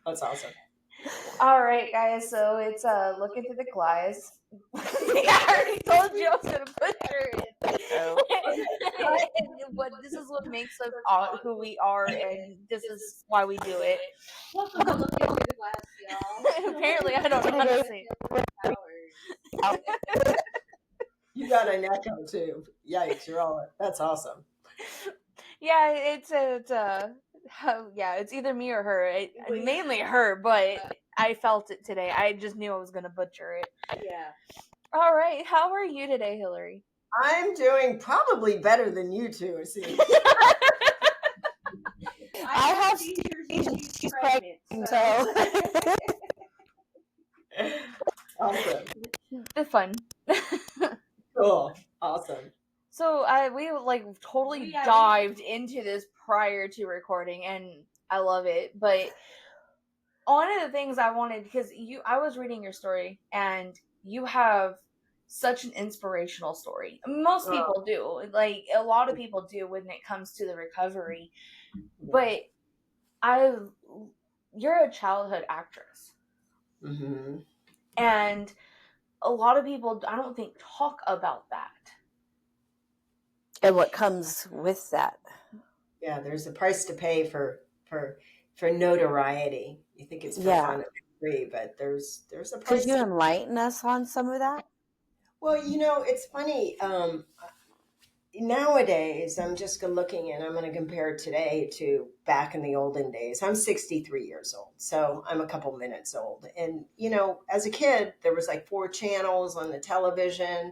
That's awesome. All right, guys. So it's looking through the glass. I already told you I was gonna butcher it. Oh. But this is what makes us who we are, and this is why we do it. Welcome to Looking Through the Glass, y'all. Apparently, I don't know how to say it. Powers. You got an echo too. Yikes! That's awesome. Yeah, it's either me or her. Mainly her, but I felt it today. I just knew I was gonna butcher it. Yeah. All right, how are you today, Hilary? I'm doing probably better than you two. It seems. I have seizures. She's pregnant, so. Awesome. Fun. Cool. Awesome. So we totally We dived into this prior to recording, and I love it. But one of the things I wanted, because I was reading your story, and you have such an inspirational story. Most people do, like a lot of people do when it comes to the recovery. But you're a childhood actress, Mm-hmm. and a lot of people, I don't think, talk about that. And what comes with that? Yeah, there's a price to pay for notoriety. You think it's for fun and free, but there's a price. Could you enlighten us on some of that? Well, it's funny. Nowadays, I'm just looking and I'm going to compare today to back in the olden days. I'm 63 years old, so I'm a couple minutes old. And, as a kid, there was like 4 channels on the television.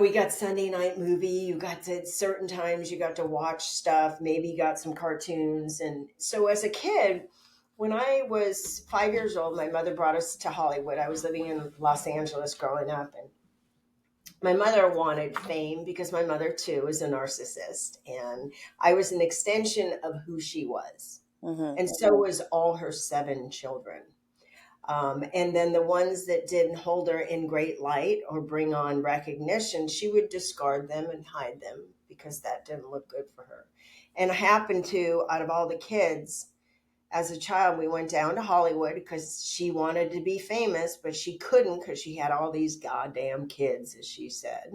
We got Sunday night movie. You got to, certain times you got to watch stuff, maybe you got some cartoons. And so as a kid, when I was 5 years old, my mother brought us to Hollywood. I was living in Los Angeles growing up, and my mother wanted fame because my mother too is a narcissist, and I was an extension of who she was. Mm-hmm. And so was all her 7 children. And then the ones that didn't hold her in great light or bring on recognition, she would discard them and hide them because that didn't look good for her. And happened to, out of all the kids, as a child, we went down to Hollywood because she wanted to be famous, but she couldn't because she had all these goddamn kids, as she said.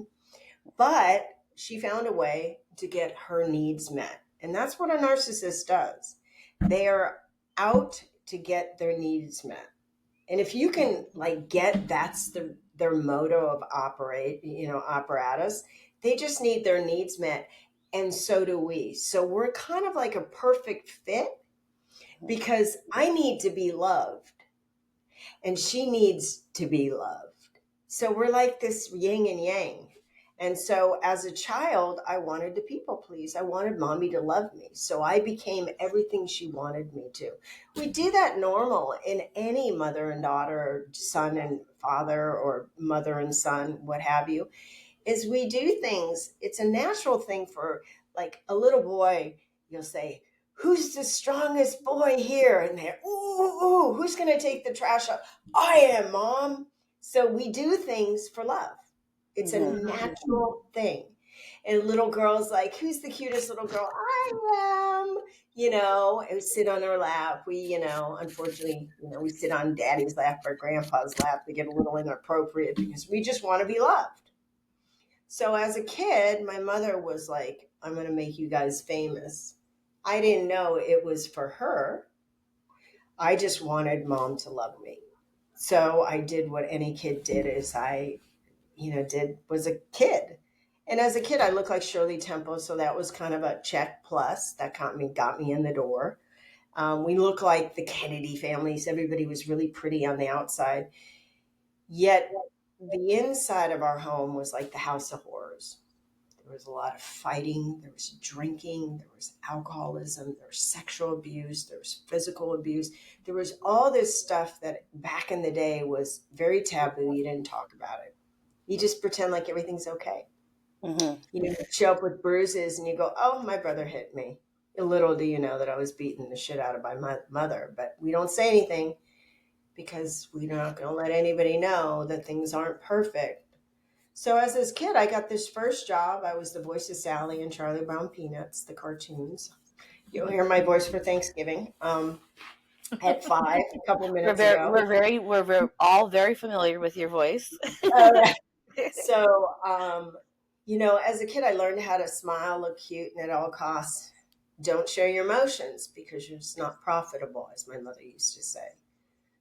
But she found a way to get her needs met. And that's what a narcissist does. They are out to get their needs met. And if you can get, that's their motto of apparatus, they just need their needs met. And so do we. So we're kind of like a perfect fit because I need to be loved and she needs to be loved. So we're like this yin and yang. And so as a child, I wanted to people please. I wanted mommy to love me. So I became everything she wanted me to. We do that normal in any mother and daughter, or son and father, or mother and son, what have you, is we do things. It's a natural thing for like a little boy. You'll say, who's the strongest boy here? And they're, ooh, who's going to take the trash out? I am, Mom. So we do things for love. It's a natural thing. And little girls like, who's the cutest little girl? I am, and sit on her lap. We, unfortunately, we sit on daddy's lap or grandpa's lap. They get a little inappropriate because we just want to be loved. So as a kid, my mother was like, I'm going to make you guys famous. I didn't know it was for her. I just wanted mom to love me. So I did what any kid did as I, was a kid. And as a kid, I looked like Shirley Temple. So that was kind of a check plus that got me in the door. We look like the Kennedy families. Everybody was really pretty on the outside. Yet the inside of our home was like the house of horrors. There was a lot of fighting, there was drinking, there was alcoholism, there was sexual abuse, there was physical abuse. There was all this stuff that back in the day was very taboo. You didn't talk about it. You just pretend like everything's okay. Mm-hmm. You show up with bruises and you go, oh, my brother hit me. Little do you know that I was beating the shit out of my mother. But we don't say anything because we're not going to let anybody know that things aren't perfect. So as this kid, I got this first job. I was the voice of Sally and Charlie Brown Peanuts, the cartoons. You'll hear my voice for Thanksgiving. At 5 a couple minutes ago. We're all very familiar with your voice. So, as a kid, I learned how to smile, look cute, and at all costs, don't show your emotions because it's not profitable, as my mother used to say.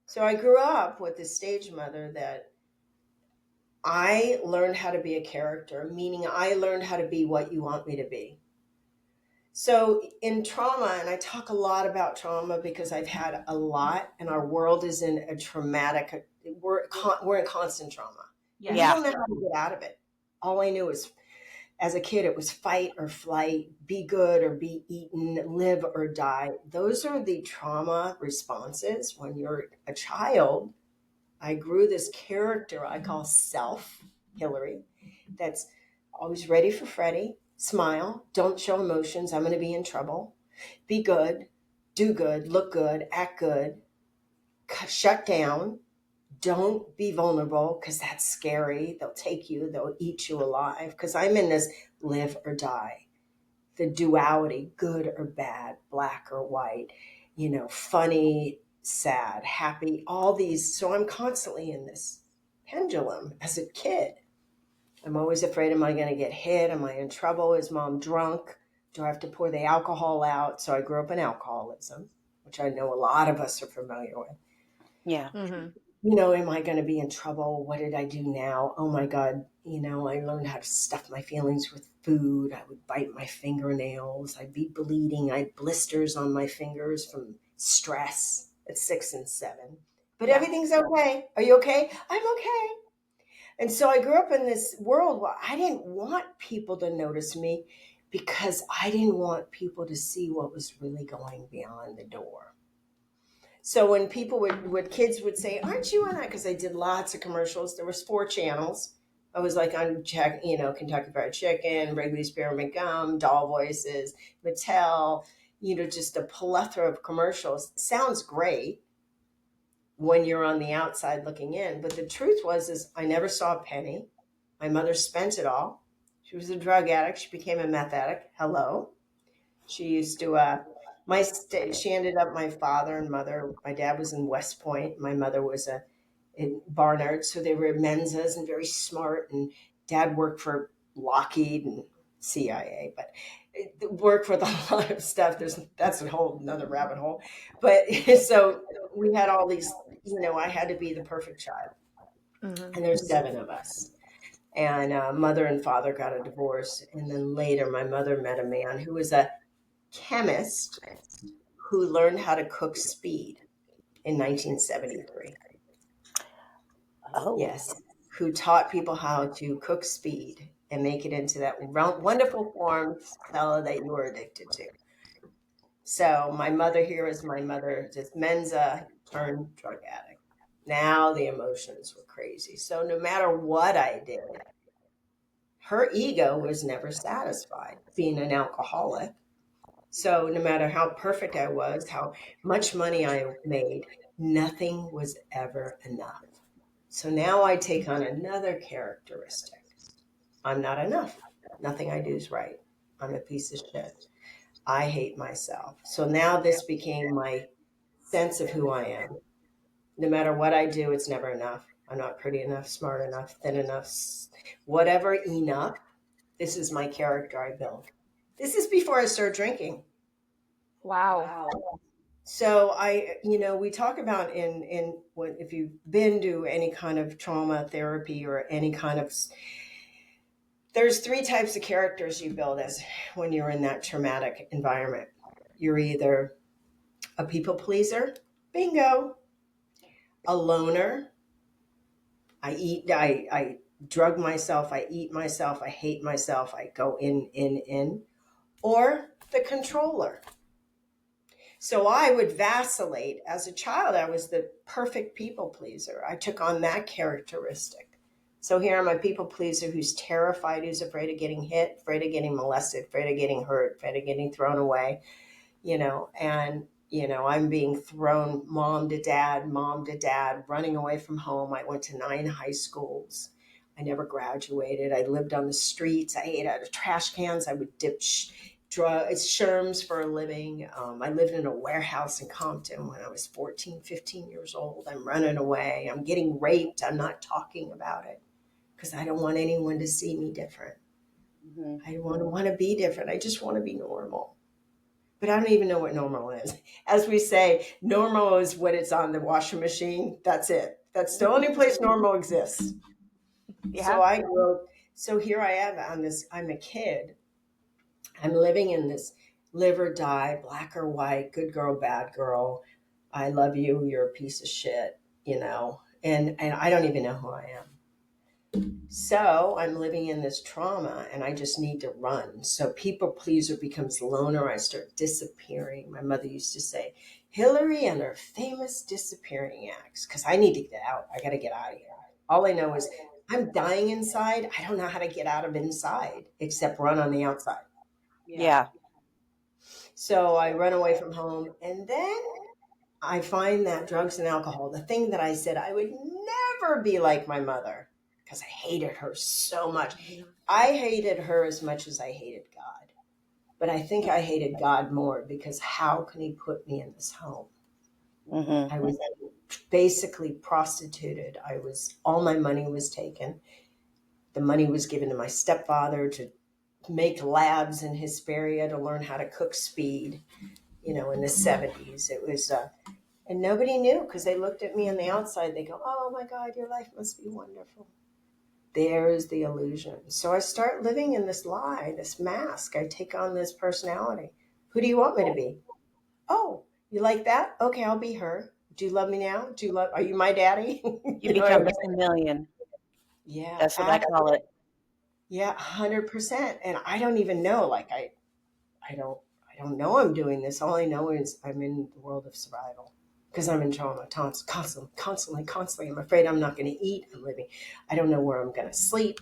So I grew up with this stage mother that I learned how to be a character, meaning I learned how to be what you want me to be. So in trauma, and I talk a lot about trauma because I've had a lot, and our world is in a traumatic. We're in constant trauma. Yeah. We don't know how to get out of it. All I knew is, as a kid, it was fight or flight, be good or be eaten, live or die. Those are the trauma responses when you're a child. I grew this character I call self, Hilary, that's always ready for Freddie. Smile, don't show emotions. I'm going to be in trouble. Be good, do good, look good, act good. Shut down. Don't be vulnerable because that's scary. They'll take you, they'll eat you alive. Because I'm in this live or die, the duality, good or bad, black or white, funny, sad, happy, all these. So I'm constantly in this pendulum as a kid. I'm always afraid, am I going to get hit? Am I in trouble? Is mom drunk? Do I have to pour the alcohol out? So I grew up in alcoholism, which I know a lot of us are familiar with. Yeah. Am I going to be in trouble? What did I do now? Oh my God. I learned how to stuff my feelings with food. I would bite my fingernails. I'd be bleeding. I had blisters on my fingers from stress at 6 and 7. But everything's okay. Are you okay? I'm okay. And so I grew up in this world where I didn't want people to notice me because I didn't want people to see what was really going beyond the door. So when kids would say, aren't you on that? Because I did lots of commercials. There was 4 channels. I was like on Kentucky Fried Chicken, Wrigley's Spearmint Gum, Doll Voices, Mattel, just a plethora of commercials. Sounds great when you're on the outside looking in. But the truth is I never saw a penny. My mother spent it all. She was a drug addict. She became a meth addict. Hello. She used to, she ended up, my father and mother, my dad was in West Point. My mother was in Barnard. So they were Menzas and very smart. And dad worked for Lockheed and CIA, but worked with a lot of stuff. That's a whole another rabbit hole. But so we had all these, I had to be the perfect child. And there's 7 of us. And mother and father got a divorce. And then later my mother met a man who was a chemist who learned how to cook speed in 1973. Oh. Yes. Who taught people how to cook speed and make it into that wonderful form, Stella, that you were addicted to. So my mother here is my mother, just Mensa turned drug addict. Now the emotions were crazy. So no matter what I did, her ego was never satisfied being an alcoholic. So no matter how perfect I was, how much money I made, nothing was ever enough. So now I take on another characteristic. I'm not enough. Nothing I do is right. I'm a piece of shit. I hate myself. So now this became my sense of who I am. No matter what I do, it's never enough. I'm not pretty enough, smart enough, thin enough, whatever enough. This is my character I build. This is before I start drinking. Wow. So we talk about in what, if you've been to any kind of trauma therapy or any kind of, there's 3 types of characters you build as when you're in that traumatic environment. You're either a people pleaser, bingo, a loner. I drug myself, I eat myself, I hate myself, I go in, or the controller. So I would vacillate. As a child, I was the perfect people pleaser. I took on that characteristic. So here I'm a people pleaser who's terrified, who's afraid of getting hit, afraid of getting molested, afraid of getting hurt, afraid of getting thrown away, and, I'm being thrown mom to dad, running away from home. I went to 9 high schools. I never graduated. I lived on the streets. I ate out of trash cans. I would dip It's sherms for a living. I lived in a warehouse in Compton when I was 14, 15 years old. I'm running away. I'm getting raped. I'm not talking about it because I don't want anyone to see me different. Mhm. I want to be different. I just want to be normal. But I don't even know what normal is. As we say, normal is what it's on the washing machine. That's it. That's the only place normal exists. Yeah. So here I am on this, I'm a kid. I'm living in this live or die, black or white, good girl, bad girl. I love you, you're a piece of shit, and I don't even know who I am. So I'm living in this trauma and I just need to run. So people pleaser becomes loner. I start disappearing. My mother used to say, Hilary and her famous disappearing acts, because I need to get out. I got to get out of here. All I know is I'm dying inside. I don't know how to get out of inside except run on the outside. Yeah. So I run away from home and then I find that drugs and alcohol, the thing that I said I would never be like my mother because I hated her so much. I hated her as much as I hated God. But I think I hated God more because how can he put me in this home? Mhm. I was basically prostituted. All my money was taken. The money was given to my stepfather to make labs in Hesperia to learn how to cook speed, in the 70s. It was and nobody knew because they looked at me on the outside. They go, oh my God, your life must be wonderful. There's the illusion. So I start living in this lie, this mask. I take on this personality. Who do you want me to be? Oh, you like that? Okay, I'll be her. Do you love me now? Are you my daddy? You What I become mean? the chameleon. Yeah, That's what I call it. yeah, 100%. And I don't even know. Like I don't know I'm doing this. All I know is I'm in the world of survival because I'm in trauma constantly. I'm afraid I'm not going to eat. I'm living. I don't know where I'm going to sleep.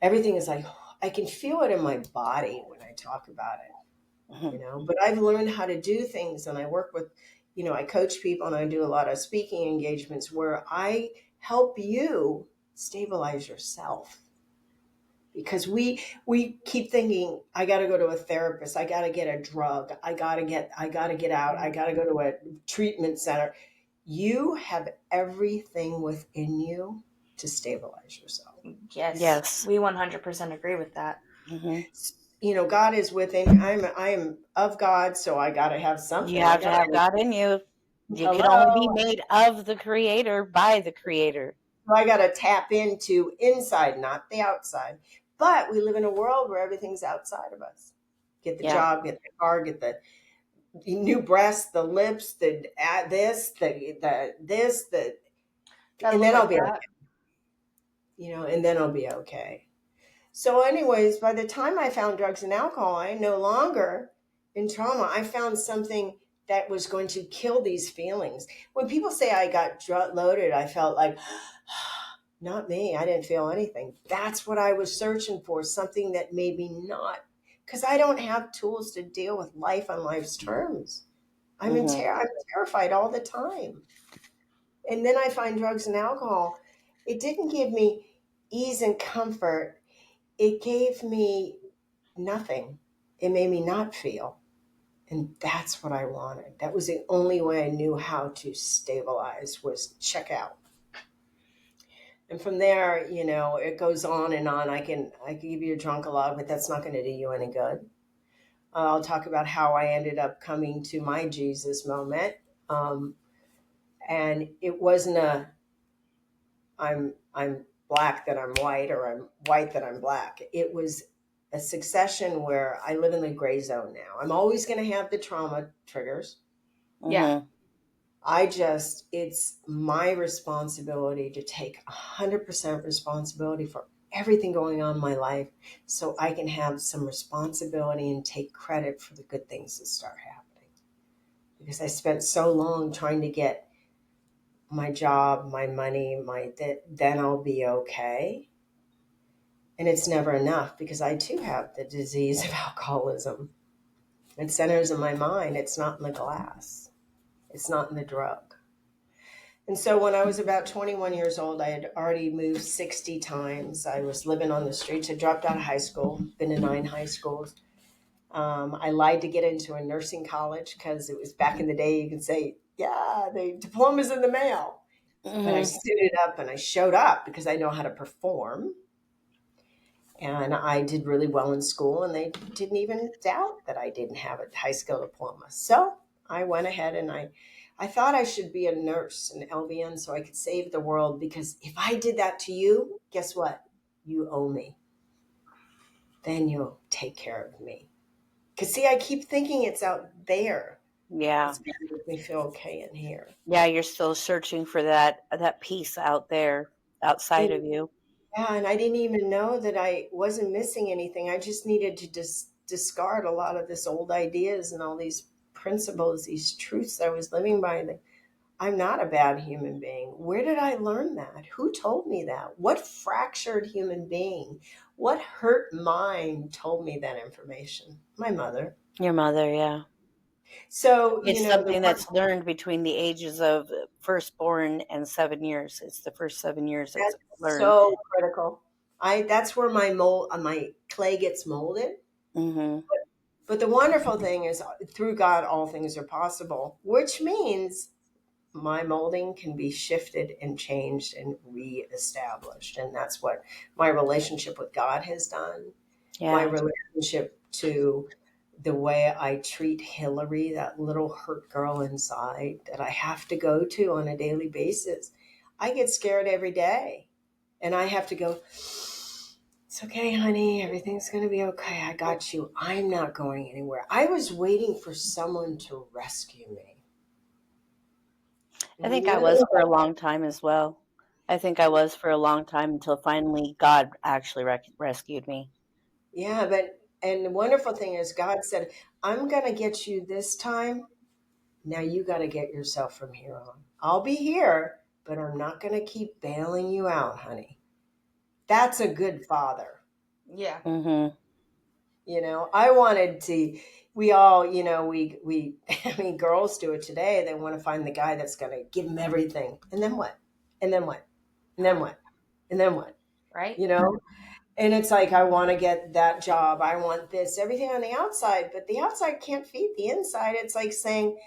Everything is like, I can feel it in my body when I talk about it, Mhm. but I've learned how to do things and I work with, I coach people and I do a lot of speaking engagements where I help you stabilize yourself because we keep thinking I got to go to a therapist, I got to get a drug, I got to get out, I got to go to a treatment center. You have everything within you to stabilize yourself. Yes. Yes. We 100% agree with that. Mhm. God is within. I am of God, so I got to have something. You have to have God in you. You can only be Hello. made of the Creator by the Creator. So I got to tap into inside, not the outside. But we live in a world where everything's outside of us. Get the Yeah. job, get the car, get the new breasts, the lips, the this, the this, Gotta and look then I'll like be okay. that. And then I'll be okay. So, anyways, by the time I found drugs and alcohol, I no longer in trauma. I found something that was going to kill these feelings. When people say I got loaded, I felt like, not me. I didn't feel anything. That's what I was searching for, something that made me not, because I don't have tools to deal with life on life's terms. I'm Mhm. I'm terrified all the time. And then I find drugs and alcohol. It didn't give me ease and comfort. It gave me nothing. It made me not feel. And that's what I wanted. That was the only way I knew how to stabilize was check out. And from there, it goes on and on. I can give you a drunk log, but that's not going to do you any good. I'll talk about how I ended up coming to my Jesus moment. Um, and it wasn't I'm black that I'm white or I'm white that I'm black. It was a succession where I live in the gray zone now. I'm always going to have the trauma triggers. Yeah. Mhm. It's my responsibility to take 100% responsibility for everything going on in my life so I can have some responsibility and take credit for the good things that start happening. Because I spent so long trying to get my job, my money, then I'll be okay. And it's never enough because I too have the disease of alcoholism. It centers in my mind. It's not in the glass. It's not in the drug. And so when I was about 21 years old, I had already moved 60 times. I was living on the streets. I dropped out of high school, been to 9 high schools. I lied to get into a nursing college because it was back in the day. You could say, yeah, the diploma's in the mail. But I Hmm. suited up and I showed up because I know how to perform. And I did really well in school, and they didn't even doubt that I didn't have a high school diploma. So I went ahead and I thought I should be a nurse, an LVN, so I could save the world. Because if I did that to you, guess what? You owe me. Then you'll take care of me. Because, see, I keep thinking it's out there. Yeah. It's going to make me feel okay in here. Yeah, you're still searching for that peace out there, outside And of you. yeah, and I didn't even know that I wasn't missing anything. I just needed to discard a lot of this old ideas and all these principles, these truths I was living by. That I'm not a bad human being. Where did I learn that? Who told me that? What fractured human being, what hurt mind told me that information? My mother. Your mother, yeah. So, It's the something that's learned between the ages of firstborn and 7 years. It's the first 7 years that's that's learned. so critical. That's where my clay gets molded. Hmm. But the wonderful thing is, through God, all things are possible, which means my molding can be shifted and changed and reestablished. And that's what my relationship with God has done. My Yeah. relationship to the way I treat Hilary, that little hurt girl inside that I have to go to on a daily basis. I get scared every day, and I have to go, it's okay, honey. Everything's going to be okay. I got you. I'm not going anywhere. I was waiting for someone to rescue me. I think I was Literally. for a long time as well. I think I was for a long time until finally God actually rescued me. Yeah, and the wonderful thing is, God said, I'm going to get you this time. Now you got to get yourself from here on. I'll be here, but I'm not going to keep bailing you out, honey. That's a good father. Yeah. Hmm. I wanted to, we all, I mean, girls do it today. They want to find the guy that's going to give them everything. And then what? And then what? And then what? And then what? Right? You know? And it's like, I want to get that job. I want this, everything on the outside, but the outside can't feed the inside. It's like saying,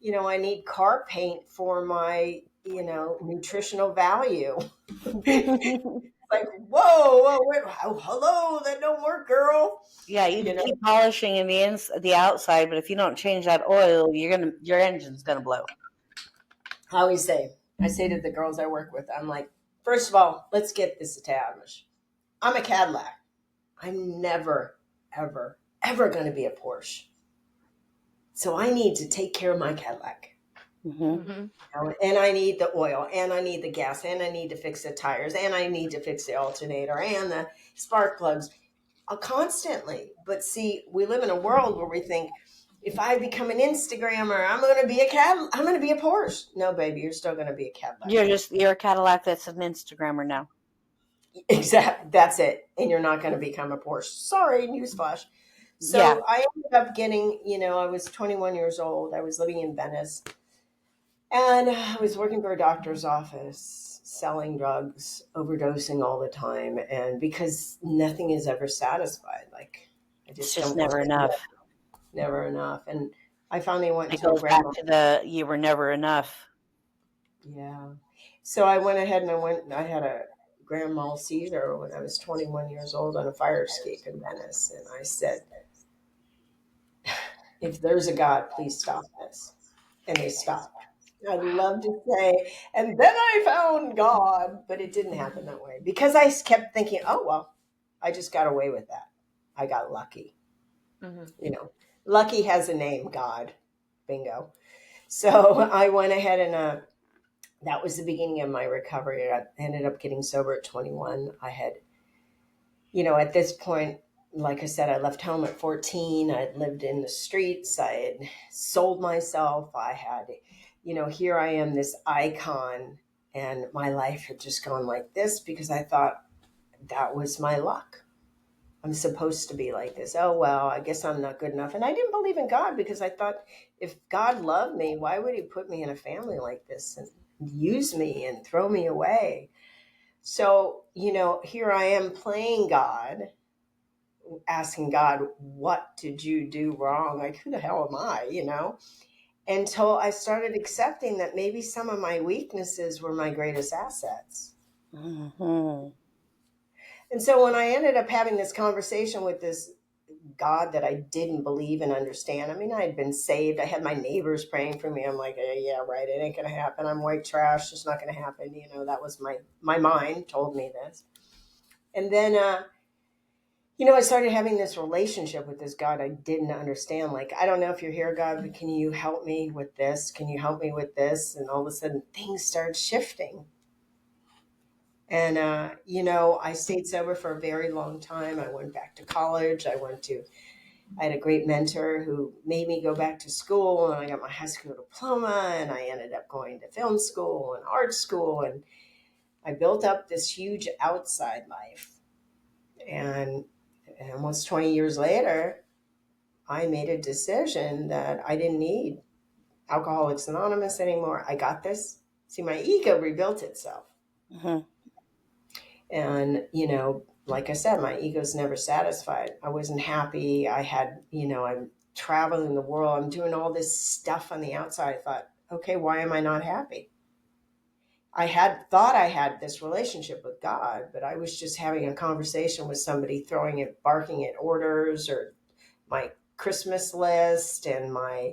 I need car paint for my, nutritional value. Like, whoa, wait, hello, that don't work, girl. Yeah, you You can know, keep polishing the outside, but if you don't change that oil, your engine's gonna blow. I always I say to the girls I work with, I'm like, first of all, let's get this established. I'm a Cadillac. I'm never, ever, ever going to be a Porsche. So I need to take care of my Cadillac. Hmm. Hmm. And I need the oil, and I need the gas, and I need to fix the tires, and I need to fix the alternator and the spark plugs constantly. But see, we live in a world where we think, if I become an Instagrammer, I'm going to be I'm going to be a Porsche. No, baby, you're still going to be a Cadillac. You're a Cadillac that's an Instagrammer now. Exactly. That's it. And you're not going to become a Porsche. Sorry, newsflash. Yeah. So I ended up getting, I was 21 years old. I was living in Venice, and I was working for a doctor's office, selling drugs, overdosing all the time. And because nothing is ever satisfied, like I It's just just don't want never it, enough. never enough. And I finally went It to a goes back grandma. to the you were never enough. Yeah. So I went ahead and I had a grand mal seizure when I was 21 years old on a fire escape in Venice. And I said, if there's a God, please stop this. And they stopped. I'd love to say, and then I found God, but it didn't happen that way because I kept thinking, oh, well, I just got away with that. I got lucky. Hmm. Lucky has a name, God. Bingo. So I went ahead and that was the beginning of my recovery. I ended up getting sober at 21. I had, at this point, like I said, I left home at 14. I'd lived in the streets. I had sold myself. I had, here I am, this icon, and my life had just gone like this because I thought that was my luck. I'm supposed to be like this. Oh, well, I guess I'm not good enough. And I didn't believe in God because I thought, if God loved me, why would he put me in a family like this and use me and throw me away? So, here I am playing God asking God, what did you do wrong? Like, who the hell am I, Until I started accepting that maybe some of my weaknesses were my greatest assets. Mm-hmm. And so when I ended up having this conversation with this God that I didn't believe and understand, I mean, I had been saved. I had my neighbors praying for me. I'm like, yeah, right. It ain't going to happen. I'm white trash. It's not going to happen. That was my mind told me this. And then, I started having this relationship with this God I didn't understand. Like, I don't know if you're here, God, but can you help me with this? Can you help me with this? And all of a sudden things started shifting. And, I stayed sober for a very long time. I went back to college. I had a great mentor who made me go back to school, and I got my high school diploma, and I ended up going to film school and art school. And I built up this huge outside life. And almost 20 years later, I made a decision that I didn't need Alcoholics Anonymous anymore. I got this. See, my ego rebuilt itself. Mm-hmm. And, like I said, my ego's never satisfied. I wasn't happy. I'm traveling the world. I'm doing all this stuff on the outside. I thought, okay, why am I not happy? I had thought I had this relationship with God, but I was just having a conversation with somebody barking at orders or my Christmas list and my,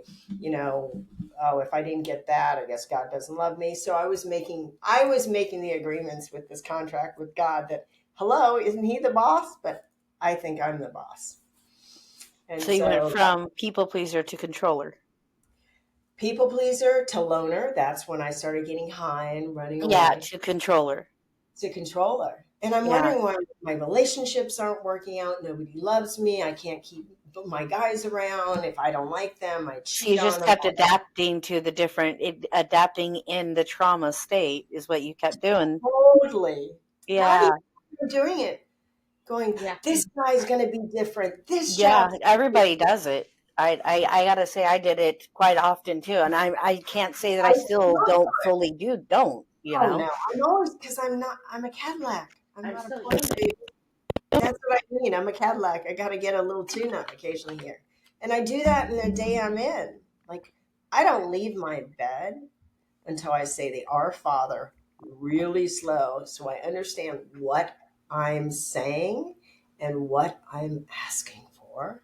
oh, if I didn't get that, I guess God doesn't love me. So I was making the agreements with this contract with God that, hello, isn't he the boss? But I think I'm the boss. And So you went so from people pleaser to controller. people pleaser to loner. That's when I started getting high and running away. Yeah, to controller. To controller. And I'm wondering why my relationships aren't working out. Nobody loves me. I can't keep my guys around. If I don't like them, I So you cheat on just them. kept adapting to the adapting in the trauma state is what you kept doing. Totally. Not Yeah. even doing it. Going, Yeah. this guy's going to be different. This Yeah, job. everybody does it. I gotta say I did it quite often too, and I can't say that I I still don't fully don't, Oh no, I'm always because I'm a Cadillac. I'm not a still Porsche. Baby. That's what I mean. I'm a Cadillac. I got to get a little tune up occasionally here, and I do that in the day I'm in. Like, I don't leave my bed until I say the Our Father really slow, so I understand what I'm saying and what I'm asking for.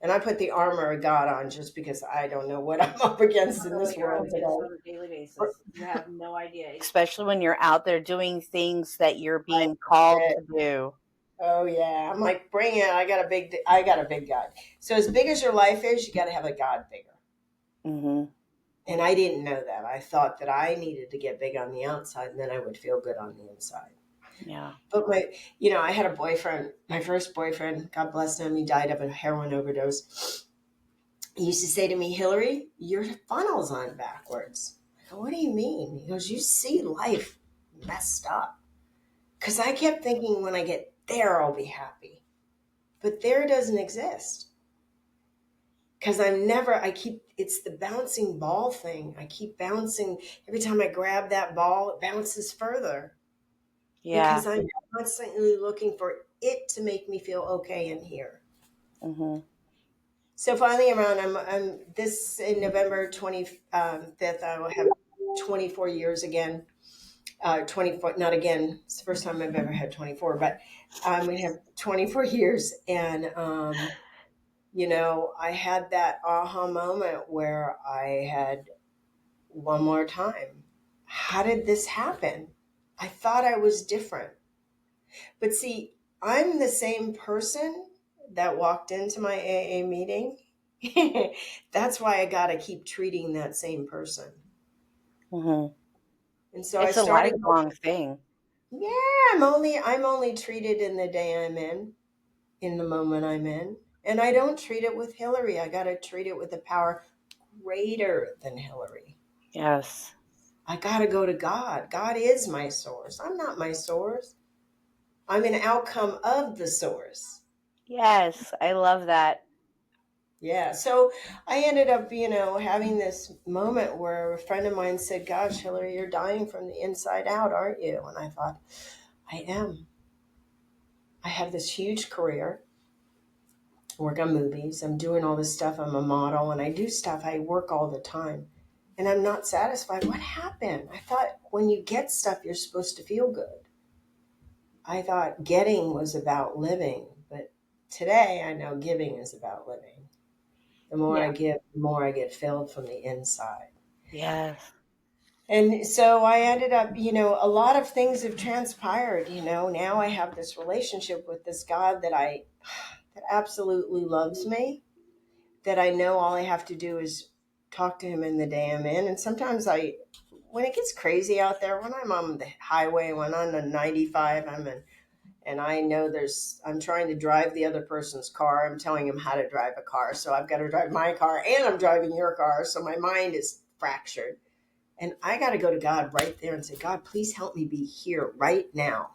And I put the armor of God on just because I don't know what I'm up against in this world today. on a daily basis. You have no idea. especially when you're out there doing things that you're being called to do. Oh yeah, I'm like, bring it. I got a big God. So as big as your life is, you got to have a God bigger. Mm-hmm. And I didn't know that. I thought that I needed to get big on the outside, and then I would feel good on the inside. Yeah. But I had a boyfriend, my first boyfriend, God bless him, he died of a heroin overdose. He used to say to me, Hilary, your funnel's on backwards. I go, what do you mean? He goes, you see life messed up. Because I kept thinking when I get there, I'll be happy. But there doesn't exist. Because it's the bouncing ball thing. I keep bouncing. Every time I grab that ball, it bounces further. Yeah. Because I'm constantly looking for it to make me feel okay in here. Mm-hmm. So finally, I'm this in November 25th, I will have 24 years again. 24, not again. It's the first time I've ever had 24, but we have 24 years. And, I had that aha moment where I had one more time. How did this happen? I thought I was different. But see, I'm the same person that walked into my AA meeting. That's why I got to keep treating that same person. Mm-hmm. And so It's I a started. lifelong thing. Yeah, I'm only treated in the day I'm in the moment I'm in. And I don't treat it with Hilary. I got to treat it with a power greater than Hilary. Yes. I got to go to God. God is my source. I'm not my source. I'm an outcome of the source. Yes, I love that. Yeah. So I ended up, having this moment where a friend of mine said, gosh, Hilary, you're dying from the inside out, aren't you? And I thought, I am. I have this huge career. work on movies. I'm doing all this stuff. I'm a model and I do stuff. I work all the time and I'm not satisfied. What happened? I thought when you get stuff, you're supposed to feel good. I thought getting was about living, but today I know giving is about living. The more I Yeah. give, the more I get filled from the inside. Yes. And so I ended up, a lot of things have transpired, now I have this relationship with this God that absolutely loves me, that I know all I have to do is talk to him in the day I'm in. And sometimes when it gets crazy out there, when I'm on the highway, when I'm on 95, and I know I'm trying to drive the other person's car. I'm telling him how to drive a car. So I've got to drive my car and I'm driving your car. So my mind is fractured. And I got to go to God right there and say, God, please help me be here right now.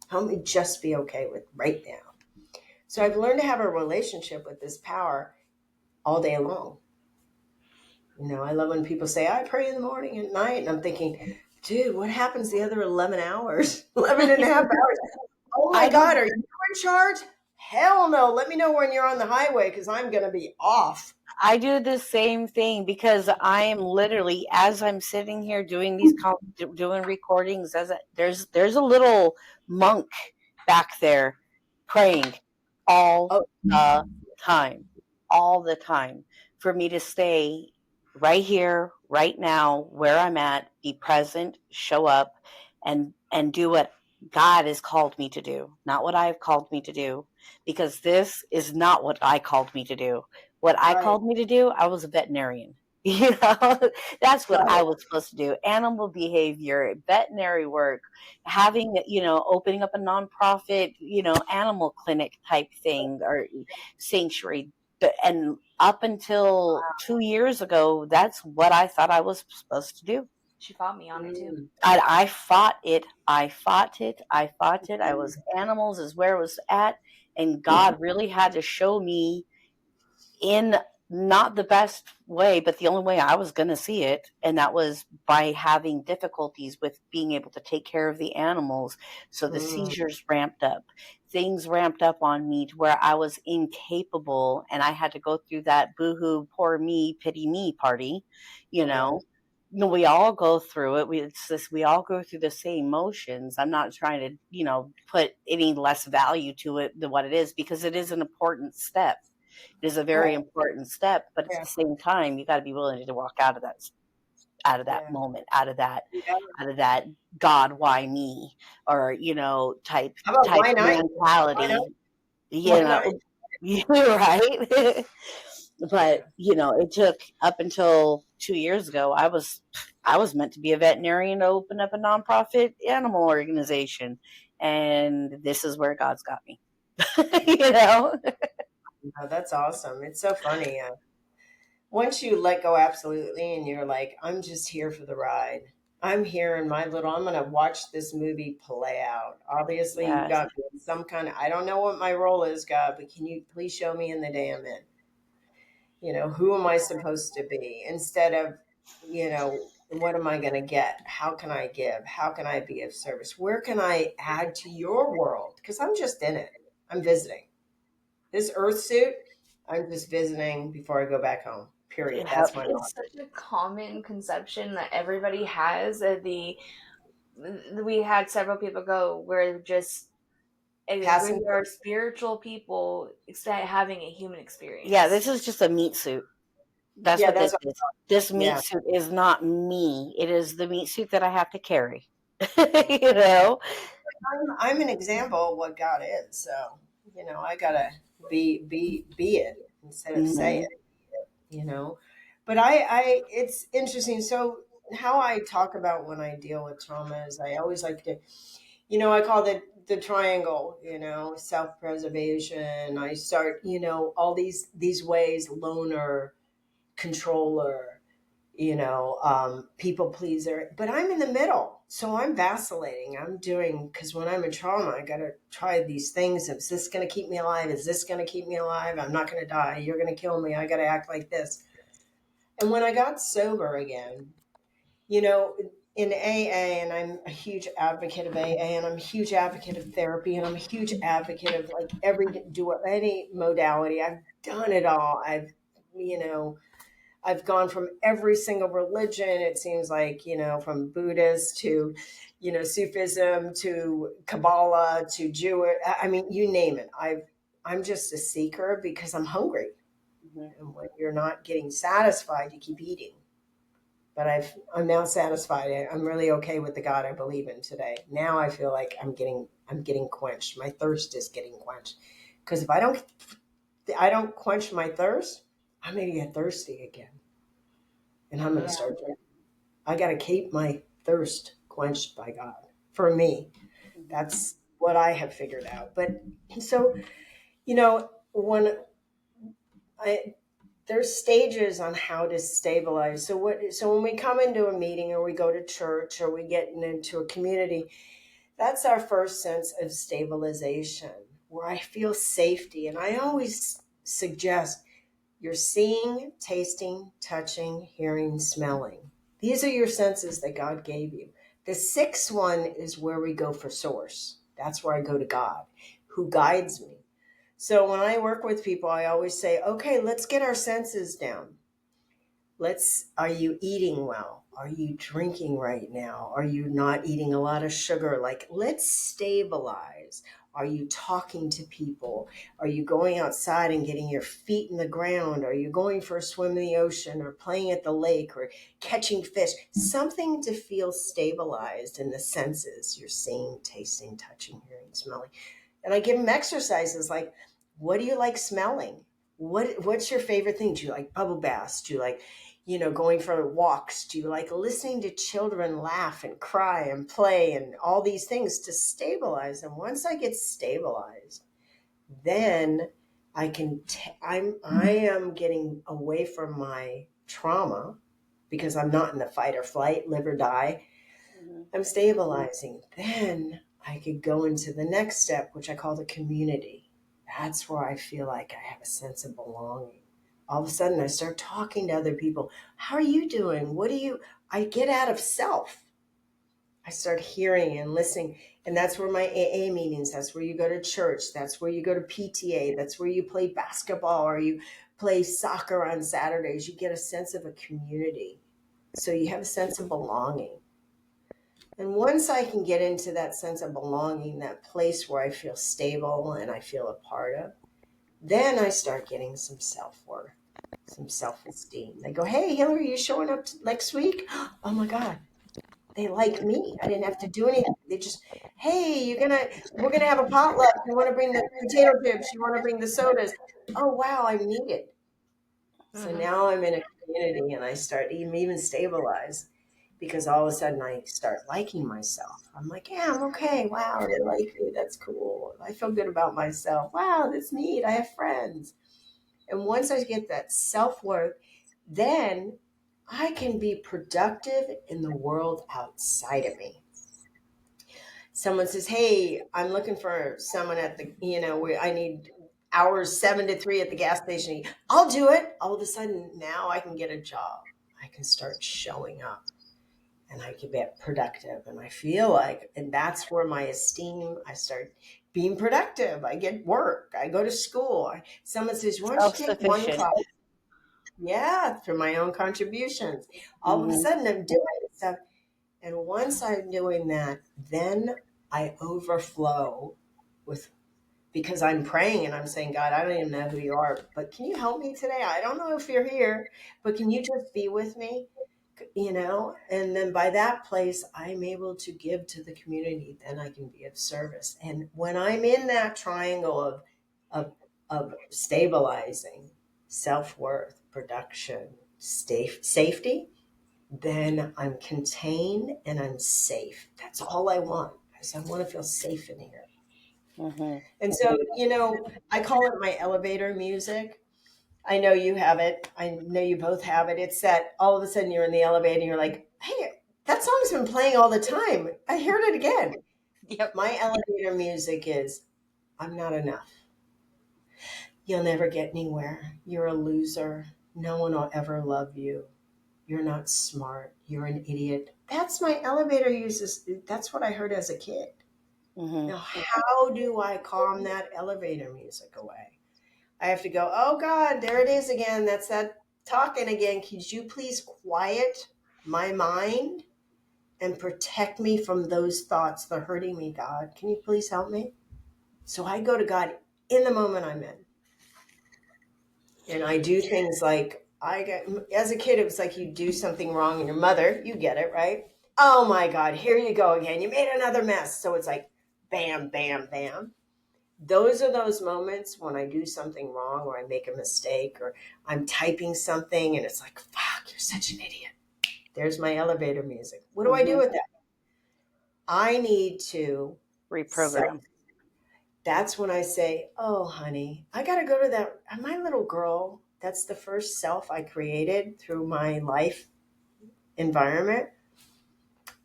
Help me just be okay with right now. So I've learned to have a relationship with this power all day long. I love when people say, I pray in the morning and at night. And I'm thinking, dude, what happens the other 11 hours, 11 and a half hours? Oh my I God, do are you in charge? Hell no. Let me know when you're on the highway because I'm going to be off. I do the same thing because I am literally, as I'm sitting here doing doing recordings, there's a little monk back there praying all Oh, the time, all the time, for me to stay right here, right now, where I'm at, be present, show up, and do what God has called me to do, not what I've called me to do, because this is not what I called me to do. What I right, called me to do, I was a veterinarian. You know, that's what right. I was supposed to do. Animal behavior, veterinary work, having, opening up a nonprofit, animal clinic type thing or sanctuary. And up until 2 years ago, that's what I thought I was supposed to do. She fought me on it too. I fought it. I fought it. I fought it. I was animals is where it was at. And God really had to show me in not the best way, but the only way I was going to see it. And that was by having difficulties with being able to take care of the animals. So the Mm, seizures ramped up. Things ramped up on me to where I was incapable and I had to go through that boohoo, poor me, pity me party, you right. know. No, we all go through it. We all go through the same motions. I'm not trying to, put any less value to it than what it is because it is an important step. It is a very Right. important step, but at Yeah. the same time, you got to be willing to walk out of that Yeah. moment, Yeah. out of that God, why me, or type How about type why not? Why not? mentality. You Why not? know, you're right. But Yeah. it took up until 2 years ago. I was meant to be a veterinarian to open up a nonprofit animal organization, and this is where God's got me. you know. No, that's awesome. It's so funny. Once you let go absolutely and you're like, I'm just here for the ride. I'm here in I'm going to watch this movie play out. Obviously, you've Yes. got me in some kind of, I don't know what my role is, God, but can you please show me in the day I'm in? Who am I supposed to be? Instead of, what am I going to get? How can I give? How can I be of service? Where can I add to your world? Because I'm just in it. I'm visiting. This earth suit, I'm just visiting before I go back home. Period. That's my It's motto. such a common conception that everybody has. We had several people go where just Passing. we are spiritual people having a human Yeah, experience. this is just a meat suit. That's Yeah, what that's this is. This meat yeah. suit is not me. It is the meat suit that I have to carry. you know? I'm an example of what God is. So, I gotta be it instead of say hmm it, you know. But it's interesting. So how I talk about when I deal with trauma is I always like to, I call it the triangle, self-preservation. I start, all these ways, loner, controller, people pleaser, but I'm in the middle. So I'm vacillating. I'm doing, because when I'm in trauma, I got to try these things. Is this going to keep me alive? Is this going to keep me alive? I'm not going to die. You're going to kill me. I got to act like this. And when I got sober again, you know, in AA, and I'm a huge advocate of AA, and I'm a huge advocate of therapy, and I'm a huge advocate of like any modality. I've done it all. You know, I've gone from every single religion. It seems like, from Buddhist to, Sufism to Kabbalah to Jewish. I mean, you name it. I'm just a seeker because I'm hungry. And when you're not getting satisfied, you keep eating. But I'm now satisfied. I'm really okay with the God I believe in today. Now I feel like I'm getting quenched. My thirst is getting quenched. Because if I don't quench my thirst, I'm gonna get thirsty again. And I'm gonna start drinking. I gotta keep my thirst quenched by God. For me. That's what I have figured out. But so, when there's stages on how to stabilize. So when we come into a meeting or we go to church or we get into a community, that's our first sense of stabilization where I feel safety. And I always suggest you're seeing, tasting, touching, hearing, smelling. These are your senses that God gave you. The sixth one is where we go for source. That's where I go to God, who guides me. So when I work with people, I always say, okay, let's get our senses down. Are you eating well? Are you drinking right now? Are you not eating a lot of sugar? Like, let's stabilize. Are you talking to people? Are you going outside and getting your feet in the ground? Are you going for a swim in the ocean or playing at the lake or catching fish? Something to feel stabilized in the senses. You're seeing, tasting, touching, hearing, smelling. And I give them exercises like, what do you like smelling? What's your favorite thing? Do you like bubble baths? Do you like, going for walks? Do you like listening to children laugh and cry and play and all these things to stabilize? And once I get stabilized, then I am getting away from my trauma because I'm not in the fight or flight, live or die. I'm stabilizing. Then I could go into the next step, which I call the community. That's where I feel like I have a sense of belonging. All of a sudden, I start talking to other people. How are you doing? I get out of self. I start hearing and listening. And that's where my AA meetings, that's where you go to church, that's where you go to PTA, that's where you play basketball or you play soccer on Saturdays. You get a sense of a community. So you have a sense of belonging. And once I can get into that sense of belonging, that place where I feel stable and I feel a part of, then I start getting some self-worth, some self-esteem. They go, hey, Hilary, you showing up next week? Oh my God, they like me. I didn't have to do anything. They just, hey, we're gonna have a potluck. You want to bring the potato chips? You want to bring the sodas? Oh wow, I'm needed. So now I'm in a community and I start even stabilize because all of a sudden I start liking myself. I'm like, yeah, I'm okay. Wow, they like me. That's cool. I feel good about myself. Wow, that's neat. I have friends. And once I get that self-worth, then I can be productive in the world outside of me. Someone says, hey, I'm looking for someone at the, I need hours 7 to 3 at the gas station. I'll do it. All of a sudden, now I can get a job. I can start showing up and I can get productive. And I feel like, and that's where my esteem, I start being productive. I get work. I go to school. Someone says, why don't you take one Self-sufficient. class? Yeah, through my own contributions. All of a sudden, I'm doing stuff. And once I'm doing that, then I overflow because I'm praying and I'm saying, God, I don't even know who you are, but can you help me today? I don't know if you're here, but can you just be with me? And then by that place, I'm able to give to the community. Then I can be of service. And when I'm in that triangle of stabilizing, self-worth, production, safety, then I'm contained and I'm safe. That's all I want. I want to feel safe in here. And so, I call it my elevator music. I know you have it. I know you both have it. It's that all of a sudden you're in the elevator and you're like, hey, that song's been playing all the time. I heard it again. Yep. My elevator music is, I'm not enough. You'll never get anywhere. You're a loser. No one will ever love you. You're not smart. You're an idiot. That's my elevator uses. That's what I heard as a kid. Mm-hmm. Now, how do I calm that elevator music away? I have to go, oh God, there it is again. That's that talking again. Could you please quiet my mind and protect me from those thoughts that are hurting me, God? Can you please help me? So I go to God in the moment I'm in. And I do things like, as a kid, it was like you do something wrong and your mother, you get it, right? Oh my God, here you go again. You made another mess. So it's like, bam, bam, bam. Those are those moments when I do something wrong or I make a mistake or I'm typing something and it's like, fuck, you're such an idiot. There's my elevator music. What do I do with that? I need to Reprogram. That's when I say, oh, honey, I got to go to my little girl. That's the first self I created through my life environment.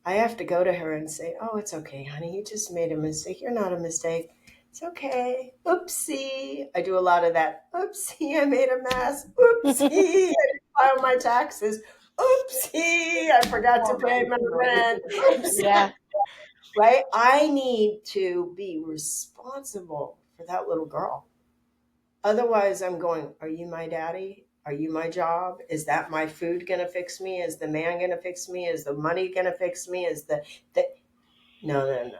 I have to go to her and say, oh, it's okay, honey. You just made a mistake. You're not a mistake. It's okay. Oopsie. I do a lot of that. Oopsie, I made a mess. Oopsie, I didn't file my taxes. Oopsie, I forgot to pay my rent. Oopsie. Yeah. Right? I need to be responsible for that little girl. Otherwise, I'm going, are you my daddy? Are you my job? Is that my food going to fix me? Is the man going to fix me? Is the money going to fix me? Is the no.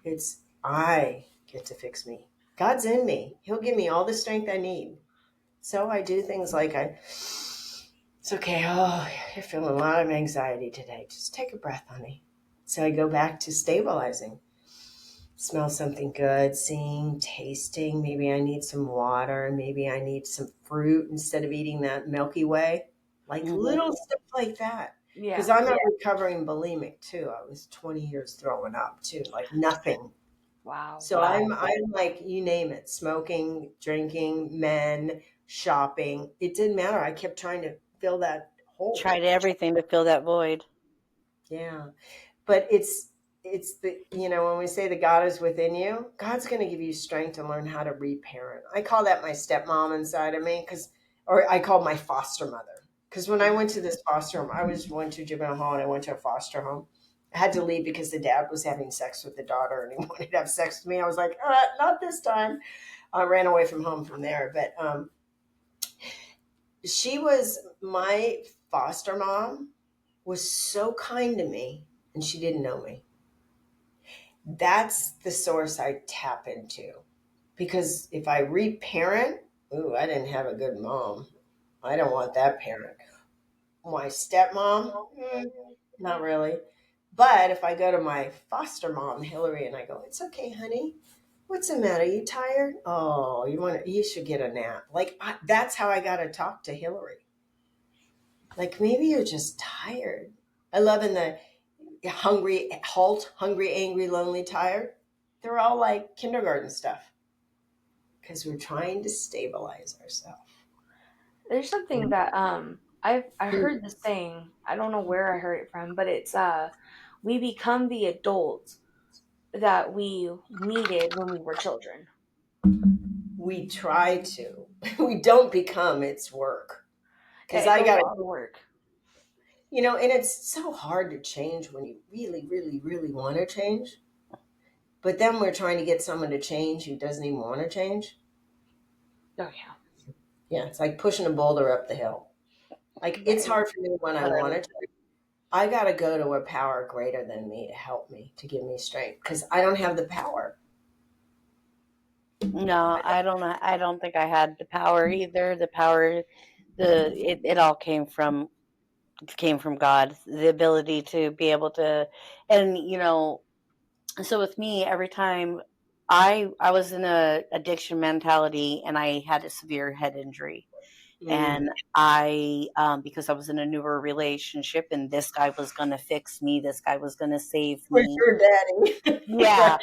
It's I get to fix me. God's in me. He'll give me all the strength I need. So I do things like it's okay. Oh, you're feeling a lot of anxiety today. Just take a breath, honey. So I go back to stabilizing. Smell something good, seeing, tasting. Maybe I need some water. Maybe I need some fruit instead of eating that Milky Way. Like little stuff like that. Yeah. Because I'm a recovering bulimic too. I was 20 years throwing up too, like nothing. Wow. So I'm like, you name it, smoking, drinking, men, shopping. It didn't matter. I kept trying to fill that hole. Tried everything to fill that void. Yeah. But it's the, when we say the God is within you, God's going to give you strength to learn how to reparent. I call that my stepmom inside of me, or I call my foster mother. Because when I went to this foster home, went to juvenile hall and I went to a foster home. I had to leave because the dad was having sex with the daughter and he wanted to have sex with me. I was like, not this time. I ran away from home from there. But my foster mom was so kind to me and she didn't know me. That's the source I tap into. Because if I reparent, I didn't have a good mom. I don't want that parent. My stepmom, not really. But if I go to my foster mom, Hilary, and I go, it's okay, honey. What's the matter? You tired? Oh, you should get a nap. That's how I got to talk to Hilary. Like, maybe you're just tired. I love in the hungry, angry, lonely, tired. They're all like kindergarten stuff because we're trying to stabilize ourselves. There's something that I heard this saying. I don't know where I heard it from, but it's we become the adult that we needed when we were children. We try to. We don't become. It's work. Because I got to work. And it's so hard to change when you really, really, really want to change. But then we're trying to get someone to change who doesn't even want to change. Oh, yeah. Yeah, it's like pushing a boulder up the hill. Like, it's hard for me when I want to change. I got to go to a power greater than me to help me, to give me strength, because I don't have the power. No, I don't think I had the power either. The power, it all came from God. The ability to be able to, and so with me, every time I was in a addiction mentality and I had a severe head injury. And I, because I was in a newer relationship and this guy was going to fix me, this guy was going to save For me. your daddy. Yeah.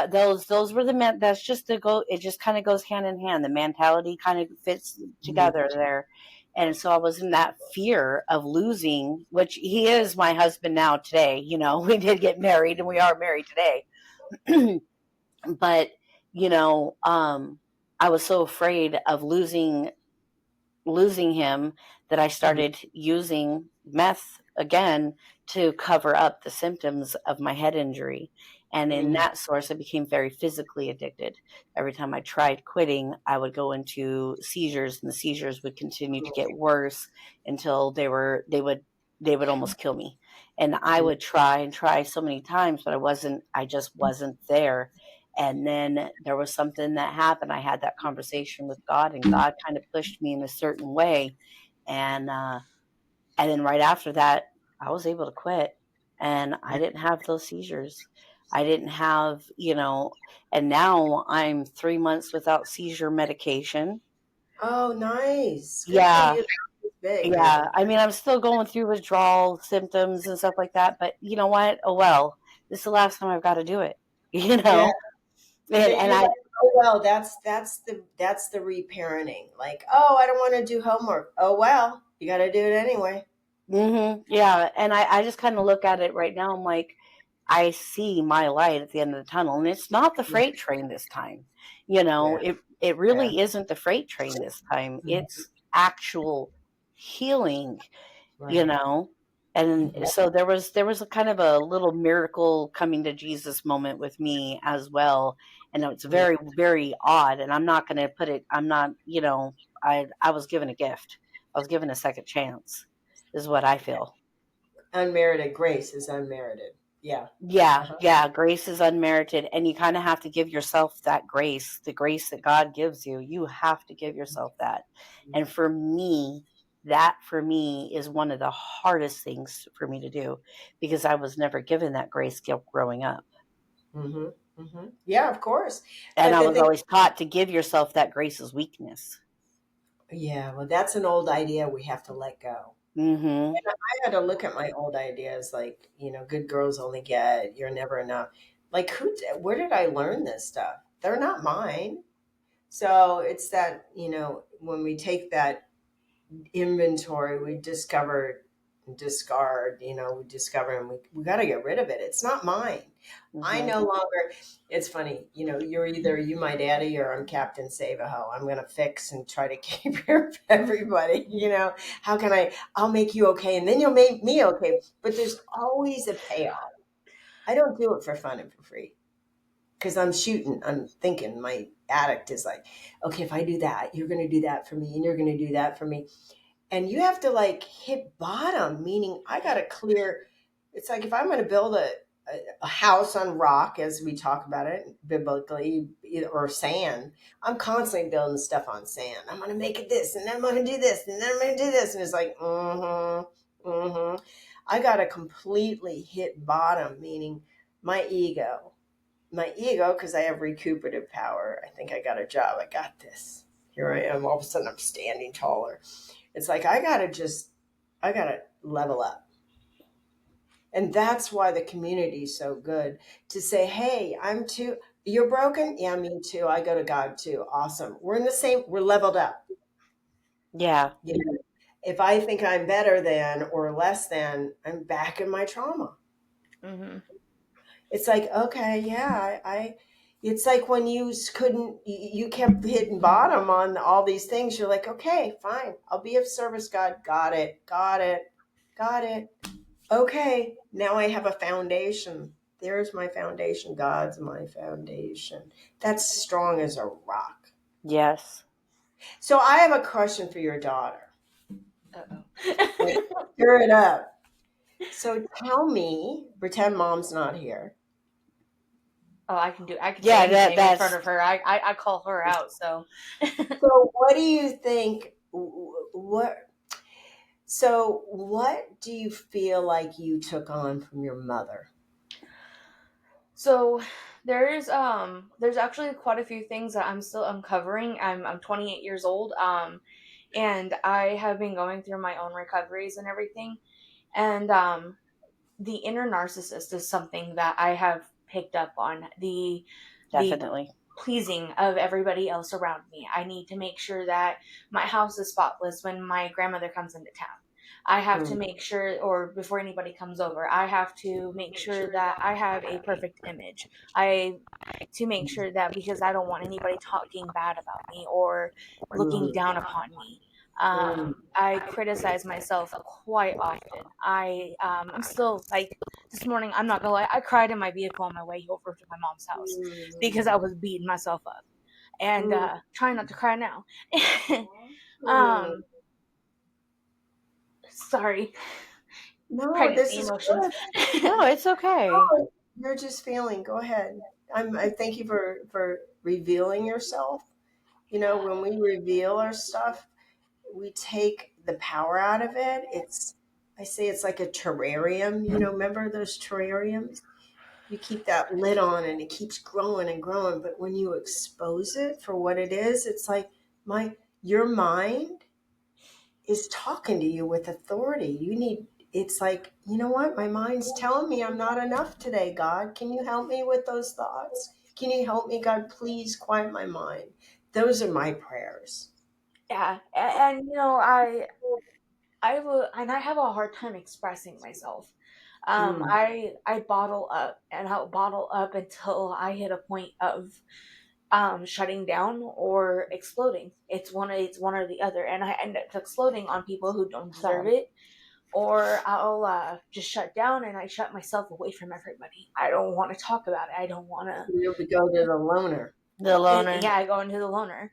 Those were the men. That's just it just kind of goes hand in hand. The mentality kind of fits together there. And so I was in that fear of losing, which he is my husband now today. We did get married and we are married today. But, I was so afraid of losing losing him that I started using meth again to cover up the symptoms of my head injury. And in that source, I became very physically addicted. Every time I tried quitting, I would go into seizures, and the seizures would continue to get worse until they would almost kill me. And I would try and try so many times, but I just wasn't there. And then there was something that happened. I had that conversation with God, and God kind of pushed me in a certain way. And then right after that, I was able to quit, and I didn't have those seizures. I didn't have, and now I'm 3 months without seizure medication. Oh, nice. Good for Yeah. you. That's big, Yeah. man. I mean, I'm still going through withdrawal symptoms and stuff like that, but you know what? Oh, well, this is the last time I've got to do it, Yeah. and You're I, like, oh well, that's the reparenting. Like, oh, I don't want to do homework. Oh well, you got to do it anyway. yeah. And I just kind of look at it right now. I'm like, I see my light at the end of the tunnel, and it's not the freight train this time. Yeah, It yeah. really isn't the freight train this time. It's actual healing, you Right. know. And so there was a kind of a little miracle coming to Jesus moment with me as well, and it's very, very odd. And I'm not going to put it. I'm not, I was given a gift. I was given a second chance, is what I feel. Unmerited grace is unmerited. Yeah. Yeah, Uh-huh. yeah, grace is unmerited, and you kind of have to give yourself that grace, the grace that God gives you. You have to give yourself that. And for me, that for me is one of the hardest things for me to do, because I was never given that grace growing up. Mm-hmm. Mm-hmm. Yeah, of course. And But I the was thing, always taught to give yourself that grace as weakness. yeah, well, that's an old idea we have to let go. Mhm. I had to look at my old ideas, like, good girls only get, you're never enough. Like, where did I learn this stuff? They're not mine. So it's that, when we take that inventory, we discard, we discover, and we got to get rid of it. It's not mine. I Mhm. no longer, it's funny, you're either you my daddy or I'm Captain Save-A-Ho. I'm going to fix and try to keep care of everybody. How can I'll make you okay and then you'll make me okay. But there's always a payoff. I don't do it for fun and for free because I'm thinking my addict is like, okay, if I do that, you're going to do that for me and you're going to do that for me. And you have to like hit bottom, meaning I got to clear. It's like if I'm going to build a house on rock, as we talk about it biblically, or sand, I'm constantly building stuff on sand. I'm going to make it this, and then I'm going to do this, and then I'm going to do this. And it's like, I got to completely hit bottom, meaning my ego. My ego, because I have recuperative power. I think I got a job. I got this. Here I am. All of a sudden, I'm standing taller. It's like I gotta level up. And that's why the community is so good to say, hey, you're broken? Yeah, me too. I go to God too. Awesome. We're leveled up. Yeah. If I think I'm better than or less than, I'm back in my trauma. Mhm. It's like, okay, yeah, it's like when you kept hitting bottom on all these things. You're like, okay, fine. I'll be of service, God. Got it. Got it. Got it. Okay, now I have a foundation. There's my foundation. God's my foundation. That's strong as a rock. Yes. So I have a question for your daughter. Like, Uh-oh. stir it up. So tell me, pretend mom's not here. Oh, I can say Yeah, anything in front that's of her. I call her out, so. So what do you think? What do you feel like you took on from your mother? So there's actually quite a few things that I'm still uncovering. I'm 28 years old, and I have been going through my own recoveries and everything. And the inner narcissist is something that I have picked up on. The definitely. pleasing of everybody else around me. I need to make sure that my house is spotless when my grandmother comes into town. I have to Hmm. make sure, or before anybody comes over, I have to make sure that I have a perfect image. I to make sure that because I don't want anybody talking bad about me or looking Hmm. down upon me. I criticize myself quite often. I'm still like this morning. I'm not gonna lie. I cried in my vehicle on my way over to my mom's house because I was beating myself up, and trying not to cry now. um, sorry, No, this pregnancy is emotions. good. No, it's okay. No, you're just feeling. Go ahead. I thank you for revealing yourself. You know, when we reveal our stuff, we take the power out of it. I say it's like a terrarium. You know, remember those terrariums? You keep that lid on and it keeps growing and growing. But when you expose it for what it is, it's like your mind is talking to you with authority. It's like, you know what? My mind's telling me I'm not enough today, God. Can you help me with those thoughts? Can you help me, God? Please quiet my mind. Those are my prayers. Yeah, and you know, I have a hard time expressing myself. Mm. I bottle up, and I'll bottle up until I hit a point of shutting down or exploding. It's one or the other, and I end up exploding on people who don't deserve it, or I'll just shut down and I shut myself away from everybody. I don't want to talk about it. I don't want to. You go to the loner. The loner. Yeah, I go into the loner.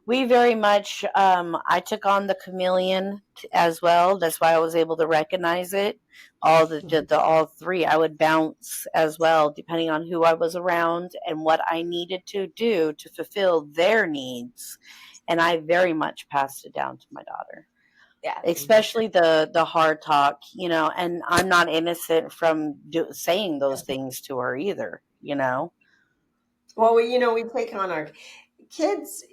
We very much, I took on the chameleon as well. That's why I was able to recognize it. All three, I would bounce as well, depending on who I was around and what I needed to do to fulfill their needs. And I very much passed it down to my daughter. Yeah, Especially the hard talk, you know, and I'm not innocent from saying those things to her either, you know. Well, we take on our kids.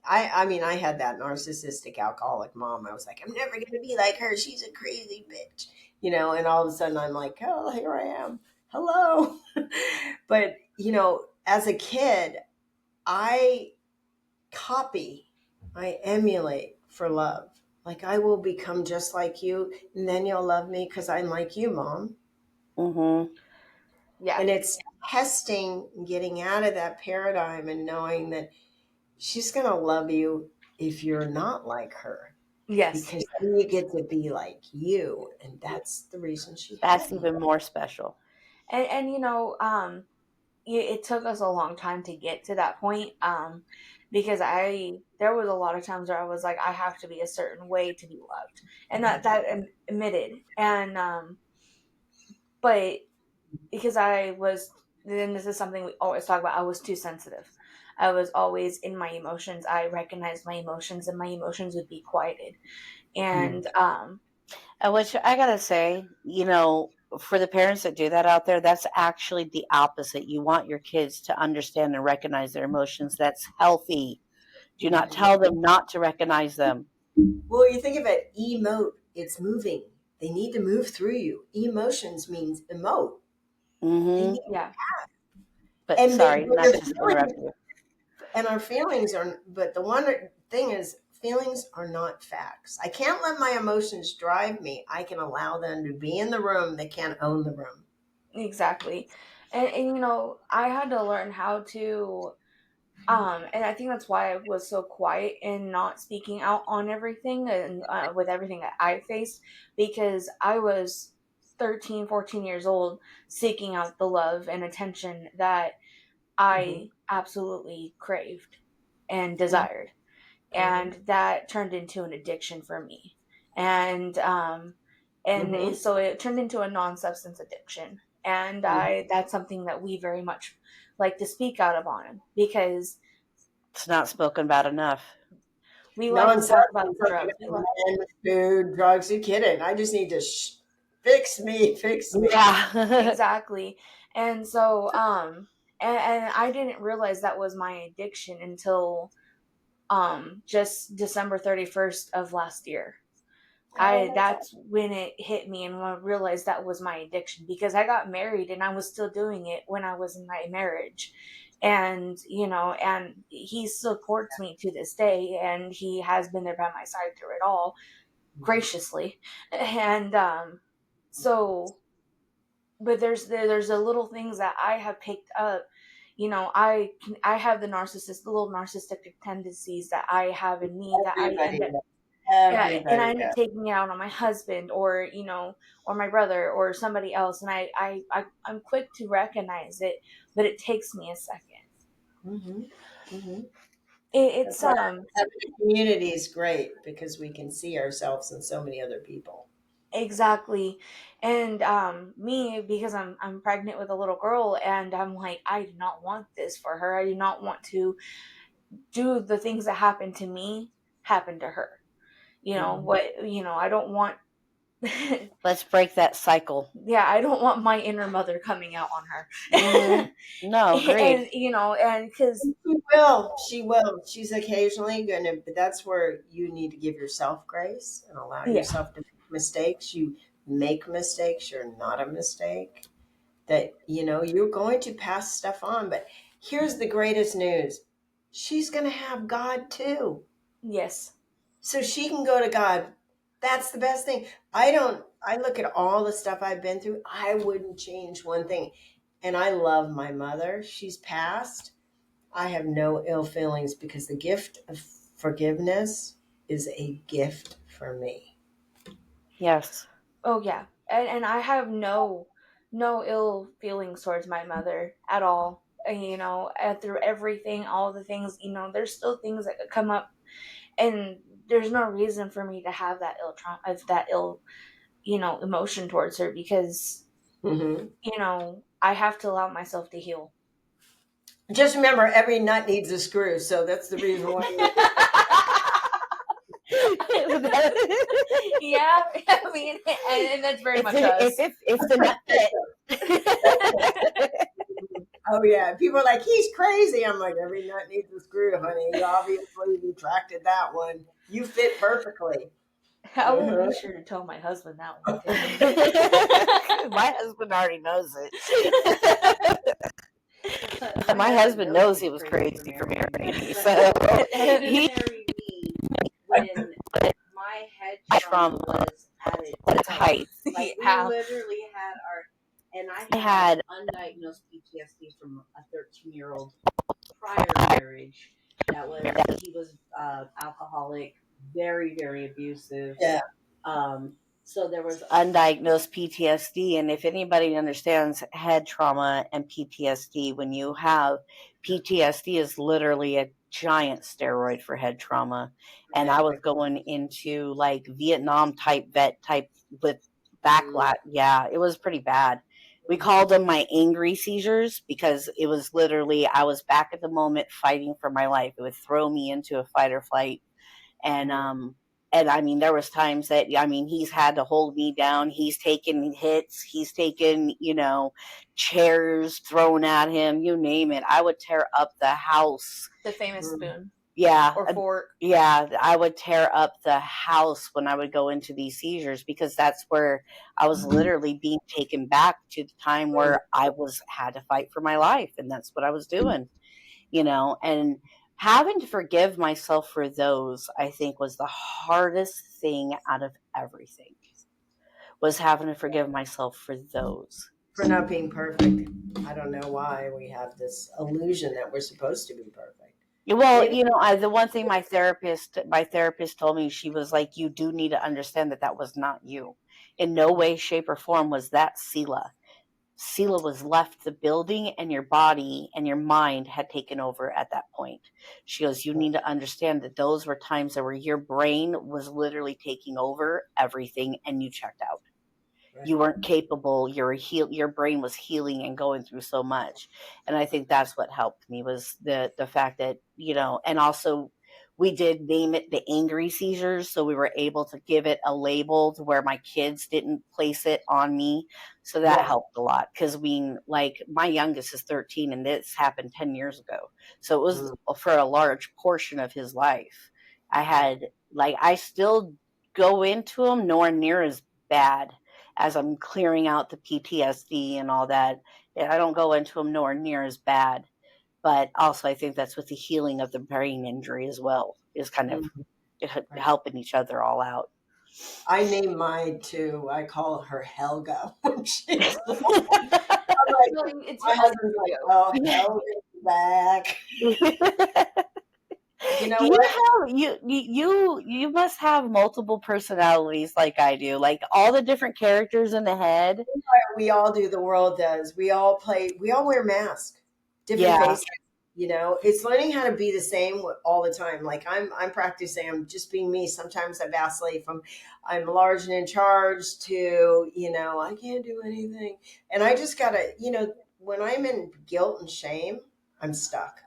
I mean, I had that narcissistic alcoholic mom. I was like, I'm never going to be like her. She's a crazy bitch, and all of a sudden I'm like, oh, here I am. Hello. But, as a kid, I copy, I emulate for love. Like I will become just like you, and then you'll love me because I'm like you, Mom. Mm-hmm. yeah, And it's testing, getting out of that paradigm and knowing that she's going to love you if you're not like her. yes, Because then you get to be like you. And that's the reason she had That's you. even more special. and you know, it took us a long time to get to that point. Because there was a lot of times where I was like, I have to be a certain way to be loved, and that admitted, and but because I was, then this is something we always talk about. I was too sensitive. I was always in my emotions. I recognized my emotions, and my emotions would be quieted. And Which I gotta say, you know, for the parents that do that out there, that's actually the opposite. You want your kids to understand and recognize their emotions. That's healthy. Do not tell them not to recognize them. Well, you think of it, emote, it's moving. They need to move through you. Emotions means emote. They Mm-hmm. need, yeah, But and sorry, but not the to interrupt feelings, you. and our feelings are, but the one thing is, feelings are not facts. I can't let my emotions drive me. I can allow them to be in the room. They can't own the room. exactly. And you know, I had to learn how to and I think that's why I was so quiet and not speaking out on everything and with everything that I faced, because I was 13, 14 years old seeking out the love and attention that Mm-hmm. I absolutely craved and desired. Mm-hmm. And that turned into an addiction for me. And Mm-hmm. so it turned into a non-substance addiction. And I that's something that we very much like to speak out of on, because It's not spoken about enough. we like to talk about Non-substance, the drugs. We like, men, food, drugs. You kidding? I just need to fix me, fix me. Yeah. exactly. And so and I didn't realize that was my addiction until just December 31st of last year. Oh, that's all. That's when it hit me and when I realized that was my addiction, because I got married and I was still doing it when I was in my marriage. And you know, and he supports me to this day, and he has been there by my side through it all graciously. And so but there's the little things that I have picked up. You know, I have the little narcissistic tendencies that I have in me that I Everybody end up does. Yeah, and I Everybody end up does. taking it out on my husband, or or my brother, or somebody else, and I'm quick to recognize it, but it takes me a second. That's It's why having a community is great, because we can see ourselves in so many other people. exactly. And me, because I'm pregnant with a little girl, and I'm like, I do not want this for her. I do not want to do the things that happen to me happen to her. I don't want Let's break that cycle. yeah, I don't want my inner mother coming out on her. No, agreed. And and because She will. She's occasionally gonna, but that's where you need to give yourself grace and allow yeah, yourself to make mistakes. You make mistakes, you're not a mistake. That you're going to pass stuff on, but here's the greatest news. She's gonna have God too. yes, So she can go to God. That's the best thing. I look at all the stuff I've been through. I wouldn't change one thing. And I love my mother. She's passed. I have no ill feelings, because the gift of forgiveness is a gift for me. Yes. oh yeah, and I have no ill feelings towards my mother at all. And, through everything, all the things, there's still things that could come up, and there's no reason for me to have that ill trauma, of that ill, emotion towards her, because Hmm. I have to allow myself to heal. Just remember, every nut needs a screw. So that's the reason why. Yeah, I mean, and that's very much us. If the nut fit. Oh yeah, people are like, he's crazy. I'm like, every nut needs a screw, honey. You obviously retracted that one. You fit perfectly. I will be sure to tell my husband that one too. My husband already knows it. My husband knows he was crazy for marrying me. So He married me when my head trauma was at its height. height. Like Yeah. we literally had and I I had had undiagnosed PTSD from a 13-year-old prior marriage. He was alcoholic, very, very abusive. Yeah. So there was undiagnosed PTSD. And if anybody understands head trauma and PTSD, when you have PTSD is literally a giant steroid for head trauma. And I was going into like Vietnam type vet type with backlash. Yeah, it was pretty bad. We called them my angry seizures, because it was literally, I was back at the moment fighting for my life. It would throw me into a fight or flight. And I mean, there was times that, I mean, he's had to hold me down. He's taken hits. He's taken, chairs thrown at him, you name it. I would tear up the house. The famous spoon. Yeah. Or fork. Yeah. I would tear up the house when I would go into these seizures, because that's where I was literally being taken back to the time where I had to fight for my life. And that's what I was doing, and having to forgive myself for those, I think, was the hardest thing out of everything, was having to forgive myself for those. For not being perfect. I don't know why we have this illusion that we're supposed to be perfect. Well, Maybe. the one thing my therapist told me, she was like, you do need to understand that was not you. In no way, shape, or form was that Sela. Sela was left the building, and your body and your mind had taken over at that point. She goes, you need to understand that those were times where your brain was literally taking over everything, and you checked out. Right. You weren't capable. Your brain was healing and going through so much. And I think that's what helped me, was the fact that, and also we did name it the angry seizures. So we were able to give it a label to where my kids didn't place it on me. So that helped a lot. Cause like my youngest is 13, and this happened 10 years ago. So it was for a large portion of his life. I still go into them nowhere near as bad as I'm clearing out the PTSD and all that. I don't go into them nowhere near as bad. But also, I think that's with the healing of the brain injury as well, is kind of helping each other all out. I named mine too. I call her Helga when she's little. My husband's like, oh, Helga's back. You know Do you what? have you must have multiple personalities like I do, like all the different characters in the head. We all do. The world does. We all play. We all wear masks, different Yeah, faces. You know, it's learning how to be the same all the time. Like I'm practicing. I'm just being me. Sometimes I vacillate from I'm large and in charge to I can't do anything, and I just gotta when I'm in guilt and shame, I'm stuck.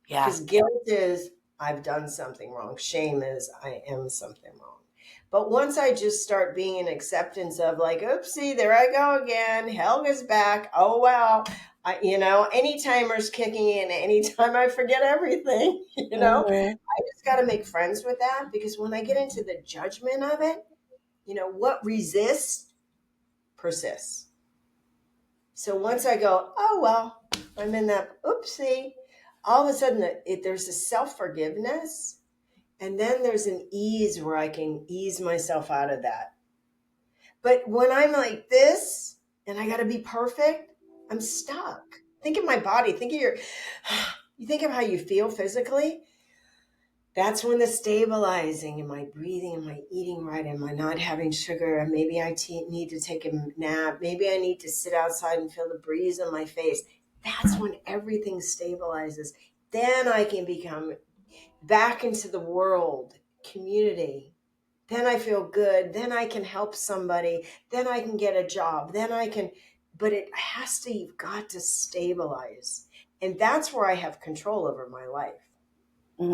yeah, Because guilt is I've done something wrong. Shame is I am something wrong. But once I just start being in acceptance of like, oopsie, there I go again. Helga's back. Oh wow. Any timer's kicking in anytime I. Forget everything. hmm, I just got to make friends with that because when I get into the judgment of it, what resists persists. So once I go, oh well, I'm in that oopsie, all of a sudden there's a self forgiveness, and then there's an ease where I can ease myself out of that. But when I'm like this and I got to be perfect, I'm stuck. Think of my body. Think of you think of how you feel physically. That's when the stabilizing. Am I breathing? Am I eating right? Am I not having sugar? And maybe I need to take a nap. Maybe I need to sit outside and feel the breeze on my face. That's when everything stabilizes. Then I can become back into the world, community. Then I feel good. Then I can help somebody. Then I can get a job. But you've got to stabilize. And that's where I have control over my life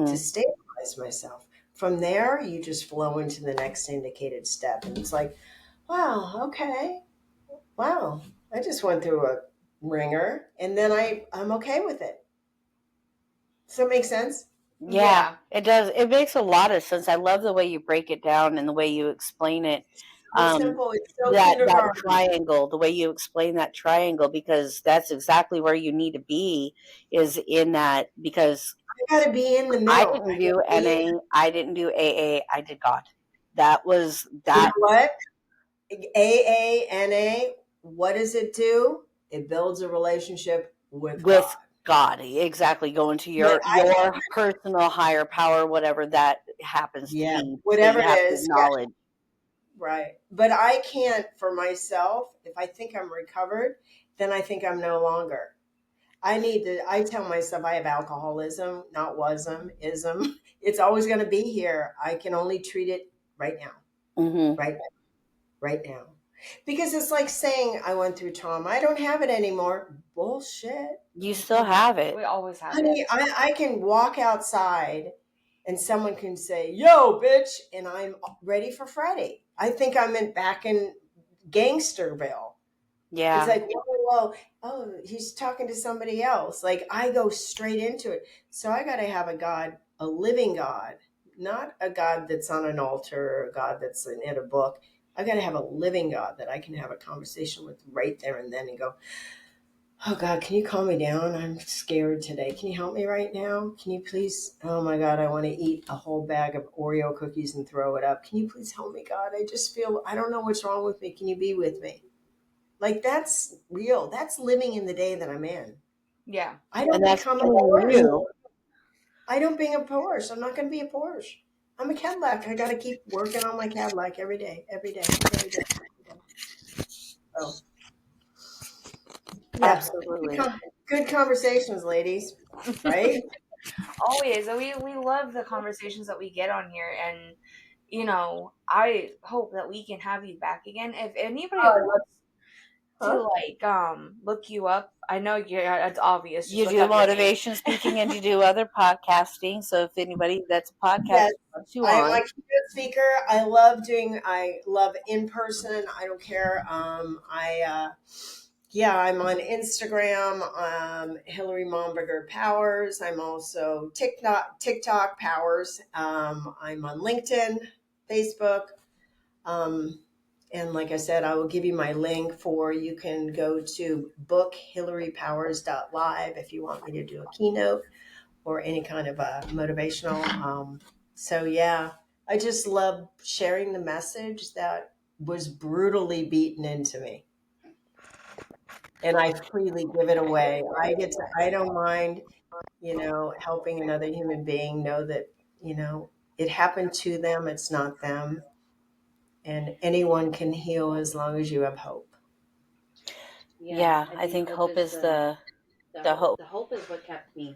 to hmm, stabilize myself. From there, you just flow into the next indicated step. And it's like, wow, okay. Wow. I just went through a ringer and then I'm okay with it. Does that make sense? yeah. Yeah. It does. It makes a lot of sense. I love the way you break it down and the way you explain it. So Um, simple. It's so that kindergarten. triangle, the way you explain that triangle, because that's exactly where you need to be, is in that, because I got to be in the I middle. didn't I got do to be in. NA, I didn't do AA, I did God. That was You know that what? AANA, what does it do? It builds a relationship with with God. God. Exactly. Going to But your personal higher power, whatever that happens to yeah, be. So whatever you it have to is, yeah, acknowledge. right. But I can't for myself, if I think I'm recovered, then I think I'm no longer. I tell myself I have alcoholism, not wasm, ism. It's always going to be here. I can only treat it right now, Hmm. right now, right now. Because it's like saying I went through trauma. I don't have it anymore. Bullshit. You still have it. We always have it. Honey, I can walk outside and someone can say, yo, bitch, and I'm ready for Friday. I think back in Gangsterville. It's Yeah. like, whoa, whoa, oh, he's talking to somebody else. Like I go straight into it. So I got to have a God, a living God, not a God that's on an altar or a God that's in a book. I got to have a living God that I can have a conversation with right there and then and go, oh God, can you calm me down? I'm scared today. Can you help me right now? Can you please? Oh my God, I want to eat a whole bag of Oreo cookies and throw it up. Can you please help me, God? I just feel, I don't know what's wrong with me. Can you be with me? Like that's real. That's living in the day that I'm in. Yeah. I And don't that's become a being Porsche. you. I don't being a Porsche. I'm not going to be a Porsche. I'm a Cadillac. I got to keep working on my Cadillac every day, every day, every day. Every day. So yeah, Absolutely. good conversations, ladies. Right? Always. We love the conversations that we get on here, and I hope that we can have you back again. If anybody Oh, wants huh? to look you up, I know it's obvious. Just You look do up your name. motivation speaking and you do other podcasting. So if anybody that's a podcast Yes. wants you I'm a on, keynote speaker. I love in person. I don't care. Yeah, I'm on Instagram, Hilary Powers. I'm also TikTok Powers. I'm on LinkedIn, Facebook. Um, and like I said, I will give you my link you can go to bookhilarypowers.live if you want me to do a keynote or any kind of a motivational. So yeah, I just love sharing the message that was brutally beaten into me. And I freely give it away. I don't mind. helping another human being know that, it happened to them, it's not them, and anyone can heal as long as you have hope. Yeah, I think hope is the hope. The hope is what kept me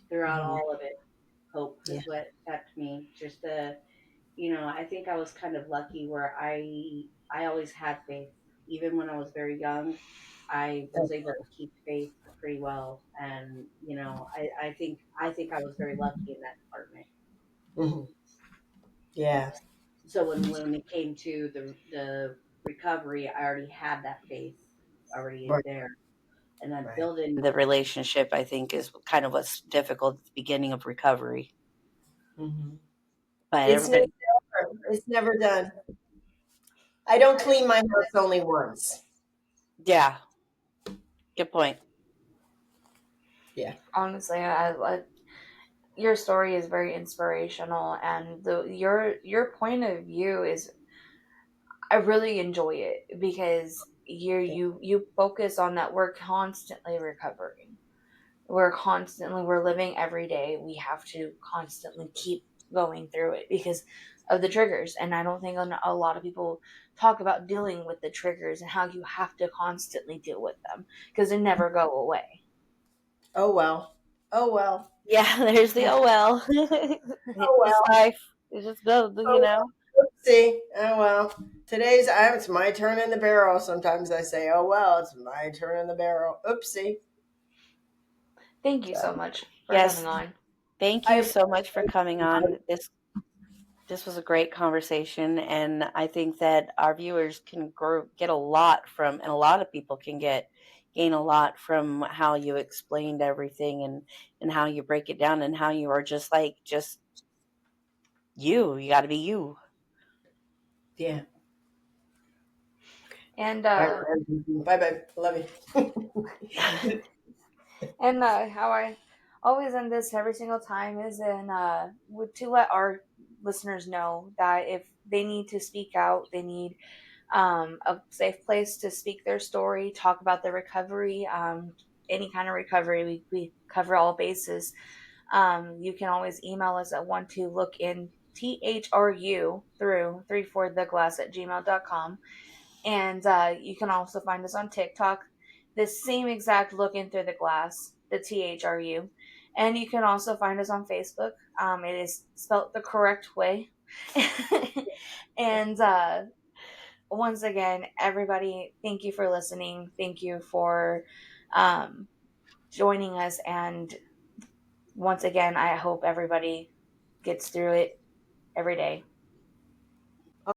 throughout Mhm. all of it. Hope Yeah. is what kept me. Just I think I was kind of lucky where I always had faith. Even when I was very young, I was able to keep faith pretty well. And, I think I was very lucky in that department. Mhm. Yeah. So when it came to the recovery, I already had that faith already Right. there. And then Right. building The relationship, I think, is kind of what's difficult at the beginning of recovery. Mhm. But It's everybody, it's never done. I don't clean my house only once. yeah, good point. Yeah. Honestly, your story is very inspirational, and your point of view is, I really enjoy it because you focus on that we're constantly recovering. We're living every day. We have to constantly keep going through it because of the triggers. And I don't think a lot of people talk about dealing with the triggers and how you have to constantly deal with them because they never go away. Oh well. Oh well. Yeah, there's the oh well. Oh It's well. life. It just goes, you Oh know. well. Oopsie. Oh well. It's my turn in the barrel. Sometimes I say, "Oh well, it's my turn in the barrel." Oopsie. Thank you So, so much for Yes, coming on. thank you I so much for coming on. This was a great conversation, and I think that our viewers can get a lot from, and a lot of people can gain a lot from how you explained everything, and how you break it down, and how you are just you. You got to be you. yeah. And Bye bye. Love you. and how I always end this every single time is to let our listeners know that if they need to speak out, they need a safe place to speak their story, talk about their recovery, any kind of recovery. We cover all bases. You can always email us at one to look in THRU through 34theglass@gmail.com. And you can also find us on TikTok, the same exact looking through the glass, the THRU. And you can also find us on Facebook. It is spelt the correct way. And once again, everybody, thank you for listening. Thank you for um, joining us. And once again, I hope everybody gets through it every day.